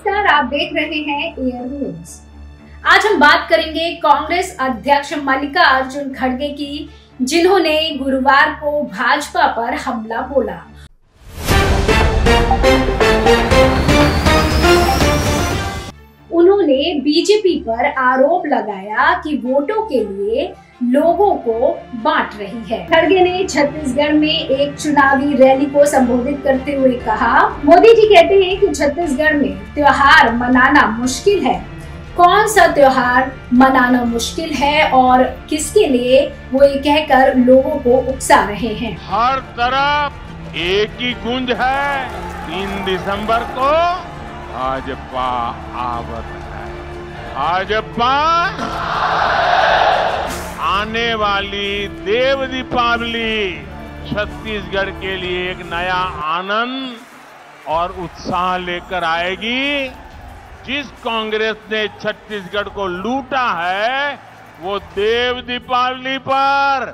नमस्कार, आप देख रहे हैं एयर न्यूज। आज हम बात करेंगे कांग्रेस अध्यक्ष मल्लिकार्जुन खड़गे की, जिन्होंने गुरुवार को भाजपा पर हमला बोला। उन्होंने बीजेपी पर आरोप लगाया कि वोटों के लिए लोगों को बांट रही है। खड़गे ने छत्तीसगढ़ में एक चुनावी रैली को संबोधित करते हुए कहा, मोदी जी कहते हैं कि छत्तीसगढ़ में त्योहार मनाना मुश्किल है। कौन सा त्योहार मनाना मुश्किल है और किसके लिए, वो ये कहकर लोगों को उकसा रहे हैं। हर तरफ एक ही गूंज है, 3 दिसंबर को भाजपा आवत है। भाजपा आने वाली देव दीपावली छत्तीसगढ़ के लिए एक नया आनंद और उत्साह लेकर आएगी। जिस कांग्रेस ने छत्तीसगढ़ को लूटा है, वो देव दीपावली पर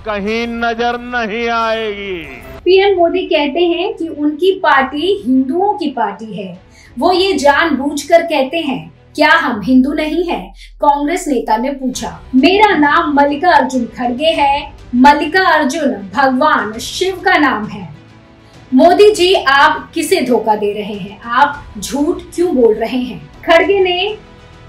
कहीं नजर नहीं आएगी। पीएम मोदी कहते हैं कि उनकी पार्टी हिंदुओं की पार्टी है। वो ये जानबूझकर कहते हैं, क्या हम हिंदू नहीं हैं? कांग्रेस नेता ने पूछा। मेरा नाम मल्लिकार्जुन खड़गे है। मल्लिकार्जुन भगवान शिव का नाम है। मोदी जी, आप किसे धोखा दे रहे हैं? आप झूठ क्यों बोल रहे हैं? खड़गे ने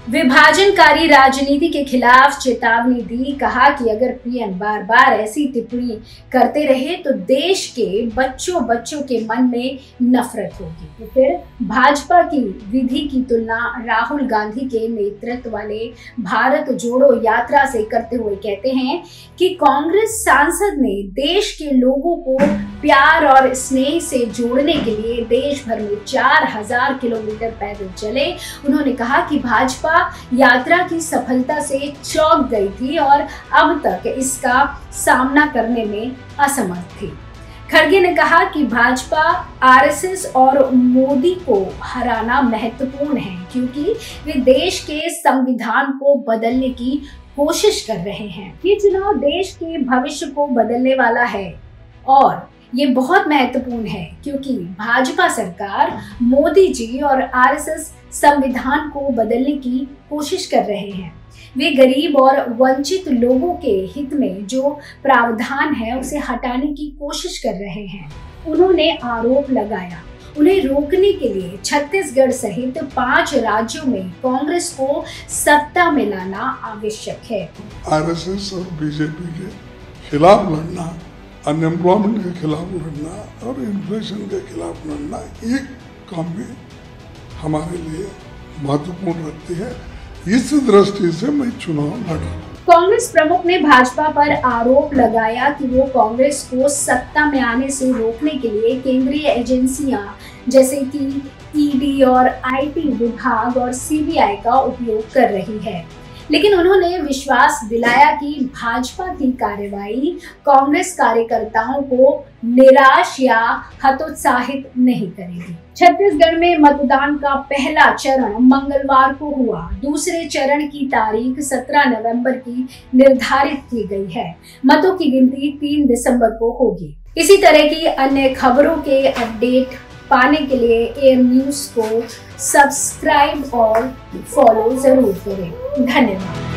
विभाजनकारी राजनीति के खिलाफ चेतावनी दी। कहा कि अगर पीएम बार बार ऐसी टिप्पणी करते रहे तो देश के बच्चों के मन में नफरत होगी। तो फिर भाजपा की विधि की तुलना राहुल गांधी के नेतृत्व वाले भारत जोड़ो यात्रा से करते हुए कहते हैं कि कांग्रेस सांसद ने देश के लोगों को प्यार और स्नेह से जोड़ने के लिए देश भर में 4000 किलोमीटर पैदल चले। उन्होंने कहा कि भाजपा यात्रा की सफलता से चौंक गई थी और अब तक इसका सामना करने में असमर्थ थी। खड़गे ने कहा कि भाजपा, आरएसएस और मोदी को हराना महत्वपूर्ण है, क्योंकि वे देश के संविधान को बदलने की कोशिश कर रहे हैं। ये चुनाव देश के भविष्य को बदलने वाला है और ये बहुत महत्वपूर्ण है, क्योंकि भाजपा सरकार, मोदी जी और आरएसएस संविधान को बदलने की कोशिश कर रहे हैं। वे गरीब और वंचित लोगों के हित में जो प्रावधान है उसे हटाने की कोशिश कर रहे हैं। उन्होंने आरोप लगाया, उन्हें रोकने के लिए छत्तीसगढ़ सहित 5 राज्यों में कांग्रेस को सत्ता में लाना आवश्यक है। आरएसएस और बीजेपी के खिलाफ लड़ना, अनएम्प्लॉयमेंट के खिलाफ लड़ना और इन्फ्लेशन के खिलाफ लड़ना, ये काम में हमारे लिए महत्वपूर्ण रखती है। इस दृष्टि से मैं चुनाव लड़ा। कांग्रेस प्रमुख ने भाजपा पर आरोप लगाया कि वो कांग्रेस को सत्ता में आने से रोकने के लिए केंद्रीय एजेंसियां जैसे कि ईडी और आईटी विभाग और सीबीआई का उपयोग कर रही है। लेकिन उन्होंने विश्वास दिलाया कि भाजपा की कार्रवाई कांग्रेस कार्यकर्ताओं को निराश या हतोत्साहित नहीं करेगी। छत्तीसगढ़ में मतदान का पहला चरण मंगलवार को हुआ। दूसरे चरण की तारीख 17 नवंबर की निर्धारित की गई है। मतों की गिनती 3 दिसंबर को होगी। इसी तरह की अन्य खबरों के अपडेट पाने के लिए एयर न्यूज को सब्सक्राइब और फॉलो जरूर करें। धन्यवाद।